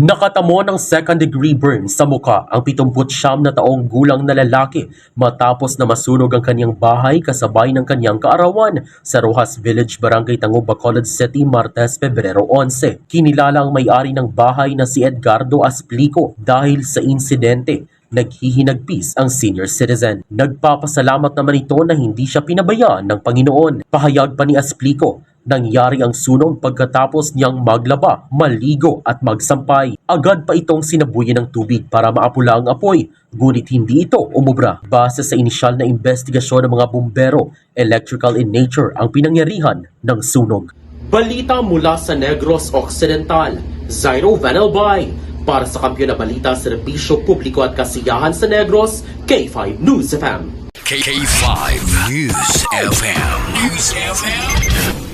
Nakatamo ng second-degree burn sa muka ang 79 na taong gulang na lalaki matapos na masunog ang kanyang bahay kasabay ng kanyang kaarawan sa Rojas Village, Barangay Tango, Bacolod City, Martes, Pebrero 11. Kinilala ang may-ari ng bahay na si Edgardo Asplico dahil sa insidente. Naghihinagpis ang senior citizen. Nagpapasalamat naman ito na hindi siya pinabayaan ng Panginoon. Pahayag pa ni Asplico, nangyari ang sunog pagkatapos niyang maglaba, maligo at magsampay. Agad pa itong sinabuyan ng tubig para maapula ang apoy, ngunit hindi ito umubra. Base sa inisyal na investigasyon ng mga bumbero, electrical in nature ang pinangyarihan ng sunog. Balita mula sa Negros Occidental, Zairo Vanelbay. Para sa Kampiyon na Balita, Serbisyo Publiko at Kasiyahan sa Negros, K5 News FM. K5 News FM.